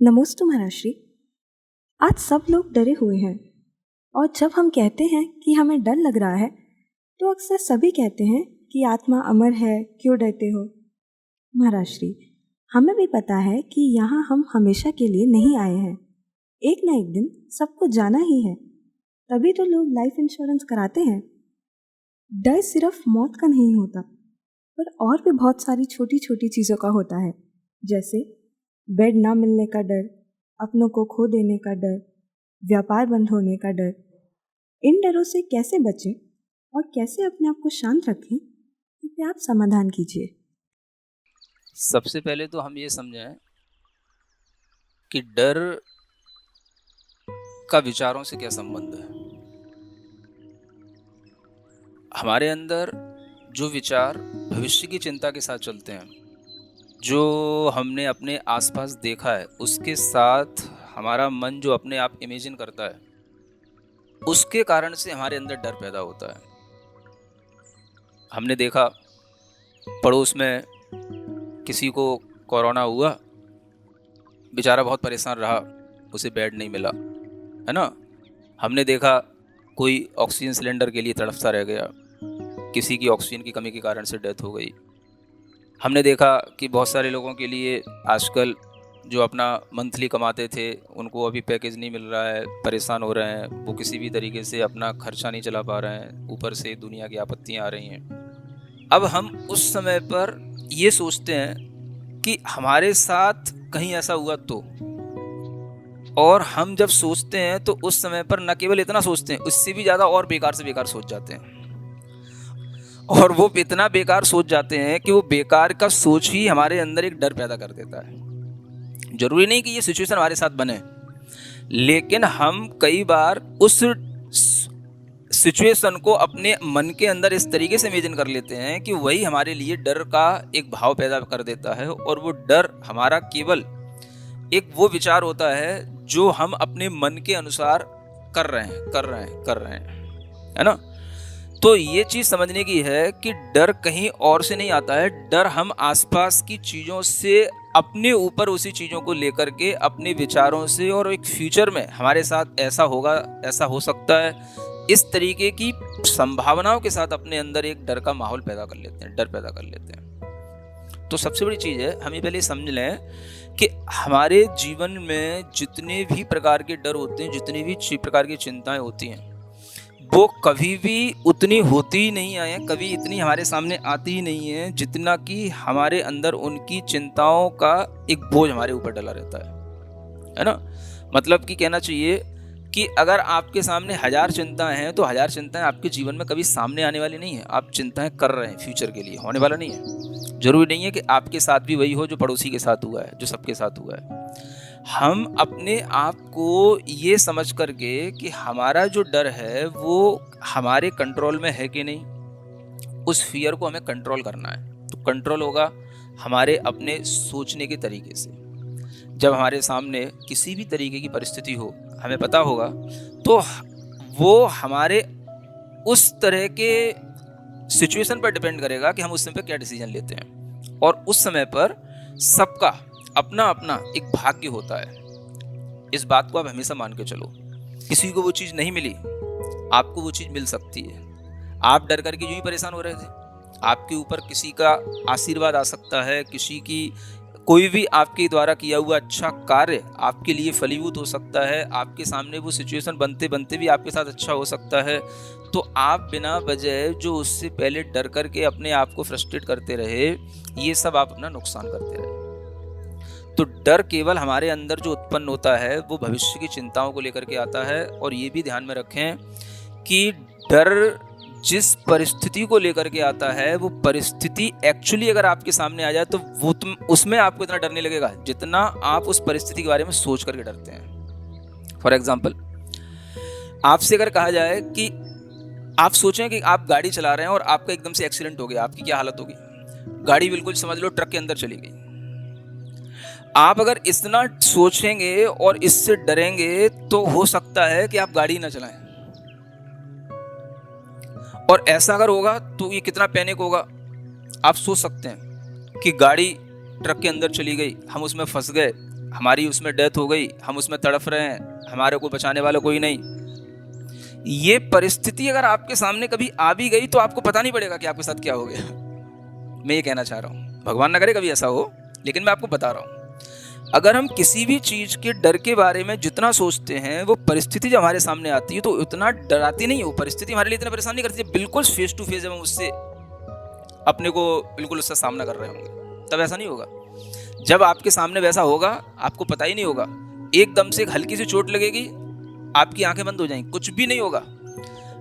नमोस्तु महाराष्ट्री। आज सब लोग डरे हुए हैं और जब हम कहते हैं कि हमें डर लग रहा है तो अक्सर सभी कहते हैं कि आत्मा अमर है, क्यों डरते हो। महाराष्ट्री, हमें भी पता है कि यहाँ हम हमेशा के लिए नहीं आए हैं, एक ना एक दिन सबको जाना ही है, तभी तो लोग लाइफ इंश्योरेंस कराते हैं। डर सिर्फ मौत का नहीं होता, पर और भी बहुत सारी छोटी छोटी चीज़ों का होता है, जैसे बेड ना मिलने का डर, अपनों को खो देने का डर, व्यापार बंद होने का डर। इन डरों से कैसे बचें और कैसे अपने आप को शांत रखें, कृपया आप समाधान कीजिए। सबसे पहले तो हम ये समझें कि डर का विचारों से क्या संबंध है। हमारे अंदर जो विचार भविष्य की चिंता के साथ चलते हैं, जो हमने अपने आसपास देखा है, उसके साथ हमारा मन जो अपने आप इमेजिन करता है, उसके कारण से हमारे अंदर डर पैदा होता है। हमने देखा पड़ोस में किसी को कोरोना हुआ, बेचारा बहुत परेशान रहा, उसे बेड नहीं मिला, है ना। हमने देखा कोई ऑक्सीजन सिलेंडर के लिए तड़पता रह गया, किसी की ऑक्सीजन की कमी के कारण से डेथ हो गई। हमने देखा कि बहुत सारे लोगों के लिए आजकल जो अपना मंथली कमाते थे उनको अभी पैकेज नहीं मिल रहा है, परेशान हो रहे हैं, वो किसी भी तरीके से अपना खर्चा नहीं चला पा रहे हैं, ऊपर से दुनिया की आपत्तियां आ रही हैं। अब हम उस समय पर ये सोचते हैं कि हमारे साथ कहीं ऐसा हुआ तो, और हम जब सोचते हैं तो उस समय पर न केवल इतना सोचते हैं, उससे भी ज़्यादा और बेकार से बेकार सोच जाते हैं। और वो इतना बेकार सोच जाते हैं कि वो बेकार का सोच ही हमारे अंदर एक डर पैदा कर देता है। जरूरी नहीं कि ये सिचुएशन हमारे साथ बने, लेकिन हम कई बार उस सिचुएशन को अपने मन के अंदर इस तरीके से इमेजिन कर लेते हैं कि वही हमारे लिए डर का एक भाव पैदा कर देता है। और वो डर हमारा केवल एक वो विचार होता है जो हम अपने मन के अनुसार कर रहे हैं, है ना। तो ये चीज समझने की है कि डर कहीं और से नहीं आता है। डर हम आसपास की चीजों से, अपने ऊपर उसी चीजों को लेकर के, अपने विचारों से, और एक फ्यूचर में हमारे साथ ऐसा होगा, ऐसा हो सकता है, इस तरीके की संभावनाओं के साथ अपने अंदर एक डर का माहौल पैदा कर लेते हैं, डर पैदा कर लेते हैं। तो सबसे बड़ी चीज है, हम ये पहले समझ लें कि हमारे जीवन में जितने भी प्रकार के डर होते हैं, जितनी भी प्रकार की चिंताएं होती हैं, वो कभी भी उतनी होती ही नहीं है, कभी इतनी हमारे सामने आती ही नहीं है जितना कि हमारे अंदर उनकी चिंताओं का एक बोझ हमारे ऊपर डला रहता है ना। मतलब कि कहना चाहिए कि अगर आपके सामने 1000 चिंताएं हैं तो 1000 चिंताएं आपके जीवन में कभी सामने आने वाली नहीं है। आप चिंताएं कर रहे हैं, फ्यूचर के लिए होने वाला नहीं है। जरूरी नहीं है कि आपके साथ भी वही हो जो पड़ोसी के साथ हुआ है, जो सबके साथ हुआ है। हम अपने आप को ये समझ करके कि हमारा जो डर है वो हमारे कंट्रोल में है कि नहीं, उस फियर को हमें कंट्रोल करना है। तो कंट्रोल होगा हमारे अपने सोचने के तरीके से। जब हमारे सामने किसी भी तरीके की परिस्थिति हो, हमें पता होगा तो वो हमारे उस तरह के सिचुएशन पर डिपेंड करेगा कि हम उस समय पर क्या डिसीजन लेते हैं। और उस समय पर सबका अपना अपना एक भाग्य होता है। इस बात को आप हमेशा मान के चलो। किसी को वो चीज नहीं मिली, आपको वो चीज मिल सकती है। आप डर करके यूं ही परेशान हो रहे थे, आपके ऊपर किसी का आशीर्वाद आ सकता है, किसी की कोई भी आपके द्वारा किया हुआ अच्छा कार्य आपके लिए फलीभूत हो सकता है। आपके सामने वो सिचुएशन बनते बनते भी आपके साथ अच्छा हो सकता है। तो आप बिना वजह जो उससे पहले डर करके अपने आप को फ्रस्ट्रेट करते रहे, ये सब आप अपना नुकसान करते रहे। तो डर केवल हमारे अंदर जो उत्पन्न होता है वो भविष्य की चिंताओं को लेकर के आता है। और ये भी ध्यान में रखें कि डर जिस परिस्थिति को लेकर के आता है, वो परिस्थिति एक्चुअली अगर आपके सामने आ जाए तो वो उसमें आपको इतना डर नहीं लगेगा जितना आप उस परिस्थिति के बारे में सोच करके डरते हैं। फॉर एग्जाम्पल, आपसे अगर कहा जाए कि आप सोचें कि आप गाड़ी चला रहे हैं और आपका एकदम से एक्सीडेंट हो गया, आपकी क्या हालत होगी। गाड़ी बिल्कुल समझ लो ट्रक के अंदर चली गई। आप अगर इतना सोचेंगे और इससे डरेंगे तो हो सकता है कि आप गाड़ी ना चलाएं। और ऐसा अगर होगा तो ये कितना पैनिक होगा। आप सोच सकते हैं कि गाड़ी ट्रक के अंदर चली गई, हम उसमें फंस गए, हमारी उसमें डेथ हो गई, हम उसमें तड़फ रहे हैं, हमारे को बचाने वाला कोई नहीं। ये परिस्थिति अगर आपके सामने कभी आ भी गई तो आपको पता नहीं पड़ेगा कि आपके साथ क्या हो गया। मैं ये कहना चाह रहा हूँ, भगवान ना करे कभी ऐसा हो, लेकिन मैं आपको बता रहा हूँ, अगर हम किसी भी चीज के डर के बारे में जितना सोचते हैं, वो परिस्थिति जब हमारे सामने आती है तो उतना डराती नहीं है। वो परिस्थिति हमारे लिए इतना परेशान नहीं करती, बिल्कुल फेस टू फेस जब हम उससे अपने को बिल्कुल उससे सामना कर रहे होंगे, तब ऐसा नहीं होगा। जब आपके सामने वैसा होगा, आपको पता ही नहीं होगा, एकदम से एक हल्की सी चोट लगेगी, आपकी आंखें बंद हो जाएंगी, कुछ भी नहीं होगा।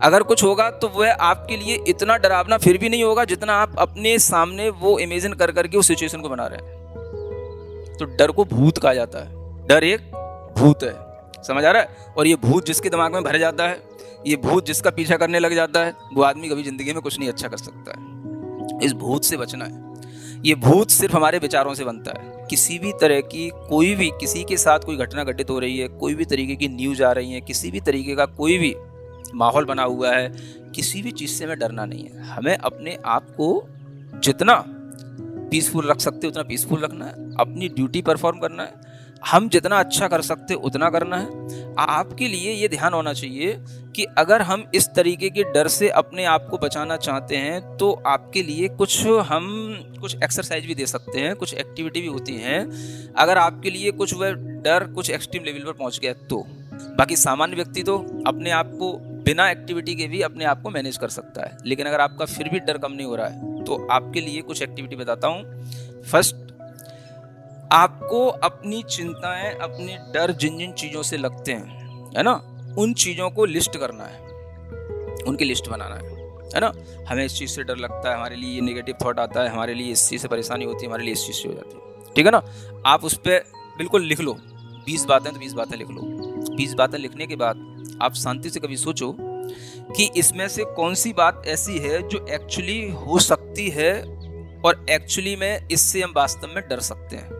अगर कुछ होगा तो वह आपके लिए इतना डरावना फिर भी नहीं होगा जितना आप अपने सामने वो इमेजिन कर करके उस सिचुएशन को बना रहे हैं। तो डर को भूत कहा जाता है। डर एक भूत है, समझ आ रहा है? और ये भूत जिसके दिमाग में भर जाता है, ये भूत जिसका पीछा करने लग जाता है, वो आदमी कभी जिंदगी में कुछ नहीं अच्छा कर सकता है। इस भूत से बचना है। ये भूत सिर्फ हमारे विचारों से बनता है। किसी भी तरह की कोई भी किसी के साथ कोई घटना घटित हो रही है, कोई भी तरीके की न्यूज आ रही है, किसी भी तरीके का कोई भी माहौल बना हुआ है, किसी भी चीज़ से हमें डरना नहीं है। हमें अपने आप को जितना पीसफुल रख सकते उतना पीसफुल रखना है, अपनी ड्यूटी परफॉर्म करना है, हम जितना अच्छा कर सकते उतना करना है। आपके लिए ये ध्यान होना चाहिए कि अगर हम इस तरीके के डर से अपने आप को बचाना चाहते हैं तो आपके लिए कुछ एक्सरसाइज भी दे सकते हैं, कुछ एक्टिविटी भी होती हैं। अगर आपके लिए कुछ वह डर कुछ एक्सट्रीम लेवल पर पहुंच गया तो बाकी सामान्य व्यक्ति तो अपने आप को बिना एक्टिविटी के भी अपने आप को मैनेज कर सकता है। लेकिन अगर आपका फिर भी डर कम नहीं हो रहा है तो आपके लिए कुछ एक्टिविटी बताता हूँ। फर्स्ट, आपको अपनी चिंताएं, अपने डर जिन जिन चीज़ों से लगते हैं, है ना, उन चीज़ों को लिस्ट करना है, उनकी लिस्ट बनाना है ना। हमें इस चीज़ से डर लगता है, हमारे लिए ये नेगेटिव थॉट आता है, हमारे लिए इस चीज़ से परेशानी होती है, हमारे लिए इस चीज़ से हो जाती है, ठीक है ना। आप उस पर बिल्कुल लिख लो, 20 बातें तो 20 बातें लिख लो। 20 बातें लिखने के बाद आप शांति से कभी सोचो कि इसमें से कौन सी बात ऐसी है जो एक्चुअली हो सकती है और एक्चुअली में इससे हम वास्तव में डर सकते हैं।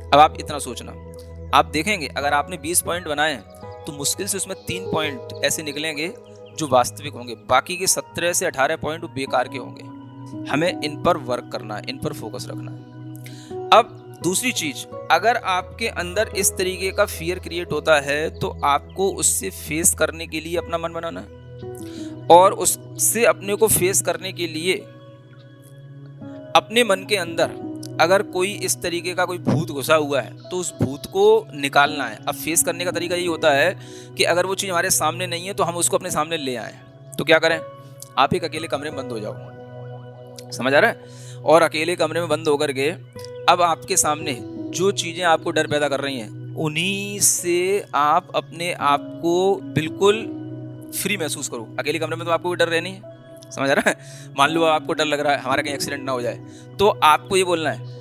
अब आप इतना सोचना, आप देखेंगे अगर आपने 20 पॉइंट बनाए तो मुश्किल से उसमें 3 पॉइंट ऐसे निकलेंगे जो वास्तविक होंगे, बाकी के 17 से 18 पॉइंट वो बेकार के होंगे। हमें इन पर वर्क करना है, इन पर फोकस रखना है। अब दूसरी चीज, अगर आपके अंदर इस तरीके का फियर क्रिएट होता है तो आपको उससे फेस करने के लिए अपना मन बनाना है, और उससे अपने को फेस करने के लिए अपने मन के अंदर अगर कोई इस तरीके का कोई भूत घुसा हुआ है तो उस भूत को निकालना है। अब फेस करने का तरीका यही होता है कि अगर वो चीज़ हमारे सामने नहीं है तो हम उसको अपने सामने ले आए। तो क्या करें, आप एक अकेले कमरे में बंद हो जाओ, समझ आ रहा है, और अकेले कमरे में बंद होकर के अब आपके सामने जो चीज़ें आपको डर पैदा कर रही हैं उन्हीं से आप अपने आप को बिल्कुल फ्री महसूस करो। अकेले कमरे में तो आपको कोई डर नहीं है, समझ आ रहा है। मान लो आपको डर लग रहा है हमारा कहीं एक्सीडेंट ना हो जाए, तो आपको ये बोलना है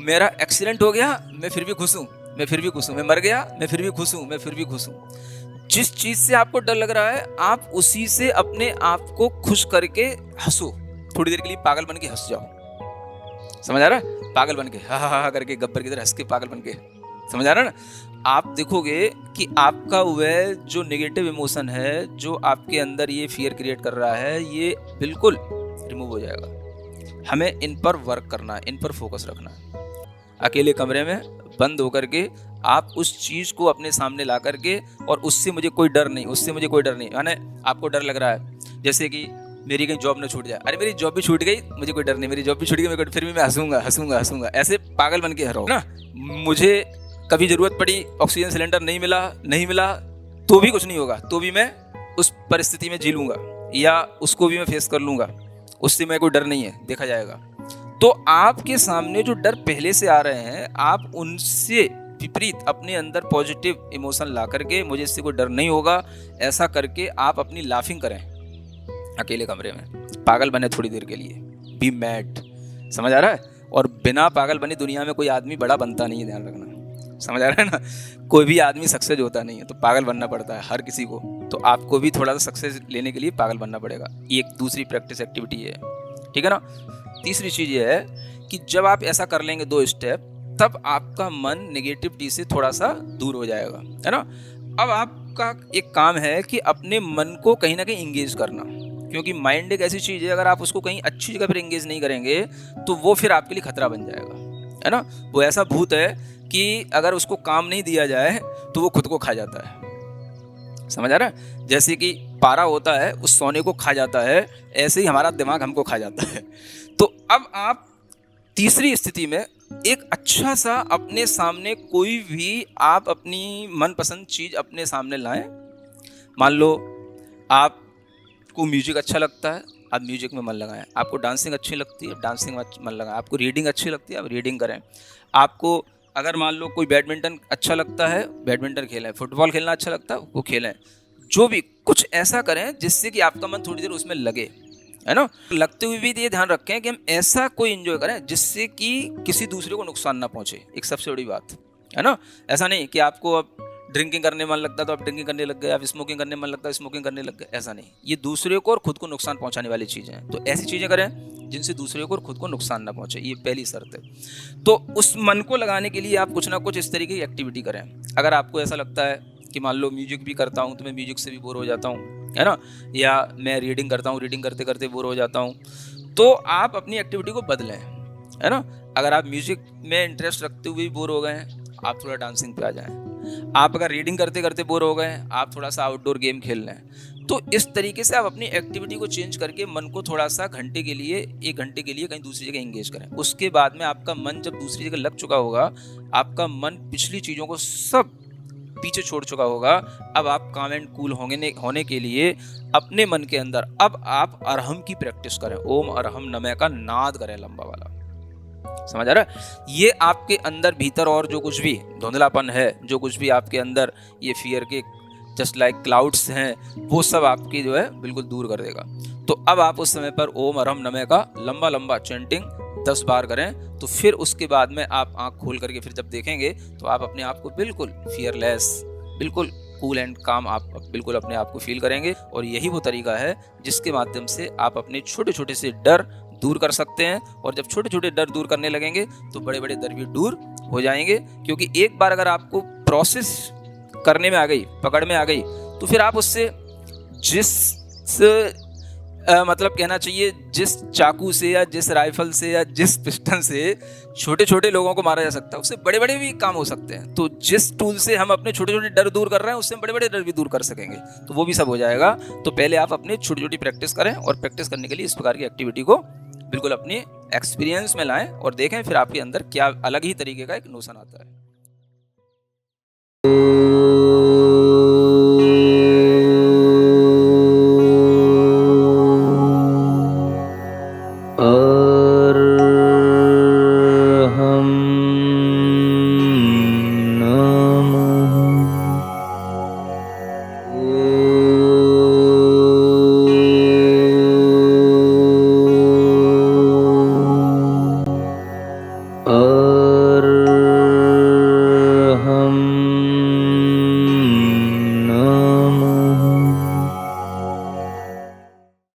मेरा एक्सीडेंट हो गया मैं फिर भी खुश हूँ, मैं फिर भी खुश हूँ, मैं मर गया मैं फिर भी खुश हूँ, मैं फिर भी खुश हूँ। जिस चीज़ से आपको डर लग रहा है आप उसी से अपने आप को खुश करके हंसो, थोड़ी देर के लिए पागल बन के हंस जाओ, समझ आ रहा है, पागल बन के हा हा हा करके गब्बर की तरह हंस के पागल बन के, समझ आ रहा है ना। आप देखोगे कि आपका वह जो नेगेटिव इमोशन है, जो आपके अंदर ये फियर क्रिएट कर रहा है, ये बिल्कुल रिमूव हो जाएगा। हमें इन पर वर्क करना है, इन पर फोकस रखना है। अकेले कमरे में बंद होकर के आप उस चीज़ को अपने सामने ला करके, और उससे मुझे कोई डर नहीं, उससे मुझे कोई डर नहीं, यानी आपको डर लग रहा है जैसे कि मेरी कहीं जॉब ना छूट जाए, अरे मेरी जॉब भी छूट गई मुझे कोई डर नहीं, मेरी जॉब भी छूट गई फिर भी मैं हंसूंगा हंसूंगा हंसूंगा, ऐसे पागल बन के हरो ना। मुझे कभी ज़रूरत पड़ी, ऑक्सीजन सिलेंडर नहीं मिला तो भी कुछ नहीं होगा, तो भी मैं उस परिस्थिति में जी लूँगा या उसको भी मैं फेस कर लूँगा, उससे मैं कोई डर नहीं है, देखा जाएगा। तो आपके सामने जो डर पहले से आ रहे हैं आप उनसे विपरीत अपने अंदर पॉजिटिव इमोशन ला करके मुझे इससे कोई डर नहीं होगा ऐसा करके आप अपनी लाफिंग करें अकेले कमरे में, पागल बने थोड़ी देर के लिए, बी मैड, समझ आ रहा है। और बिना पागल बने दुनिया में कोई आदमी बड़ा बनता नहीं है, ध्यान रखना, समझ आ रहा है ना। कोई भी आदमी सक्सेस होता नहीं है, तो पागल बनना पड़ता है हर किसी को, तो आपको भी थोड़ा सा सक्सेस लेने के लिए पागल बनना पड़ेगा। ये एक दूसरी प्रैक्टिस एक्टिविटी है, ठीक है ना। तीसरी चीज़ ये है कि जब आप ऐसा कर लेंगे 2 स्टेप, तब आपका मन नेगेटिविटी से थोड़ा सा दूर हो जाएगा, है ना। अब आपका एक काम है कि अपने मन को कहीं ना कहीं इंगेज करना, क्योंकि माइंड एक ऐसी चीज़ है अगर आप उसको कहीं अच्छी जगह पर इंगेज नहीं करेंगे तो वो फिर आपके लिए खतरा बन जाएगा, है ना। वो ऐसा भूत है कि अगर उसको काम नहीं दिया जाए तो वो खुद को खा जाता है। समझ आ रहा है? जैसे कि पारा होता है उस सोने को खा जाता है, ऐसे ही हमारा दिमाग हमको खा जाता है। तो अब आप तीसरी स्थिति में एक अच्छा सा अपने सामने कोई भी आप अपनी मनपसंद चीज़ अपने सामने लाएं। मान लो आपको म्यूजिक अच्छा लगता है, आप म्यूजिक में मन लगाएं। आपको डांसिंग अच्छी लगती है, डांसिंग में मन लगाएं। आपको रीडिंग अच्छी लगती है, आप रीडिंग करें। आपको अगर मान लो कोई बैडमिंटन अच्छा लगता है, बैडमिंटन खेलें। फुटबॉल खेलना अच्छा लगता है, वो खेलें। जो भी कुछ ऐसा करें जिससे कि आपका मन थोड़ी देर उसमें लगे, है ना। लगते हुए भी ये ध्यान रखें कि हम ऐसा कोई एंजॉय करें जिससे कि किसी दूसरे को नुकसान ना पहुंचे। एक सबसे बड़ी बात है ना। ऐसा नहीं कि आपको अब ड्रिंकिंग करने मन लगता है तो आप ड्रिंकिंग करने लग गए, आप स्मोकिंग करने मन लगता है स्मोकिंग करने लग गए, ऐसा नहीं। ये दूसरे को और खुद को नुकसान पहुंचाने वाली चीज़ें हैं। तो ऐसी चीज़ें करें जिनसे दूसरे को और खुद को नुकसान ना पहुंचे, ये पहली शर्त है। तो उस मन को लगाने के लिए आप कुछ ना कुछ इस तरीके की एक्टिविटी करें। अगर आपको ऐसा लगता है कि मान लो म्यूजिक भी करता हूँ तो मैं म्यूजिक से भी बोर हो जाता हूँ, है ना, या मैं रीडिंग करता हूँ, रीडिंग करते करते बोर हो जाता हूँ, तो आप अपनी एक्टिविटी को बदलें, है ना। अगर आप म्यूजिक में इंटरेस्ट रखते हुए भी बोर हो गए हैं, आप थोड़ा डांसिंग पे आ जाएं। आप अगर रीडिंग करते करते बोर हो गए, आप थोड़ा सा आउटडोर गेम खेल लें। तो इस तरीके से आप अपनी एक्टिविटी को चेंज करके मन को थोड़ा सा घंटे के लिए, 1 घंटे के लिए कहीं दूसरी जगह एंगेज करें। उसके बाद में आपका मन जब दूसरी जगह लग चुका होगा, आपका मन पिछली चीज़ों को सब पीछे छोड़ चुका होगा। अब आप काम एंड कूल होने के लिए अपने मन के अंदर अब आप अरहम की प्रैक्टिस करें। ओम अरहम नमः का नाद करें लंबा वाला। समझ आ रहा है? ये आपके अंदर भीतर और जो कुछ भी धुंधलापन है, जो कुछ भी आपके अंदर ये फियर के जस्ट लाइक क्लाउड्स हैं, वो सब आपकी जो है बिल्कुल दूर कर देगा। तो अब आप उस समय पर ओम अरहम नमः का लंबा लंबा चैंटिंग 10 बार करें। तो फिर उसके बाद में आप आंख खोल करके फिर जब देखेंगे तो आप अपने आप को बिल्कुल फियरलेस, बिल्कुल कूल एंड काम आप बिल्कुल अपने आप को फील करेंगे। और यही वो तरीका है जिसके माध्यम से आप अपने छोटे छोटे से डर दूर कर सकते हैं। और जब छोटे छोटे डर दूर करने लगेंगे तो बड़े बड़े डर भी दूर हो जाएंगे। क्योंकि एक बार अगर आपको प्रोसेस करने में आ गई, पकड़ में आ गई, तो फिर आप उससे मतलब कहना चाहिए जिस चाकू से या जिस राइफल से या जिस पिस्टन से छोटे छोटे लोगों को मारा जा सकता है, उससे बड़े बड़े भी काम हो सकते हैं। तो जिस टूल से हम अपने छोटे छोटे डर दूर कर रहे हैं, उससे बड़े बड़े डर भी दूर कर सकेंगे। तो वो भी सब हो जाएगा। तो पहले आप अपनी छोटी छोटी प्रैक्टिस करें, और प्रैक्टिस करने के लिए इस प्रकार की एक्टिविटी को बिल्कुल अपनी एक्सपीरियंस में लाएं और देखें फिर आपके अंदर क्या अलग ही तरीके का एक नोशन आता है।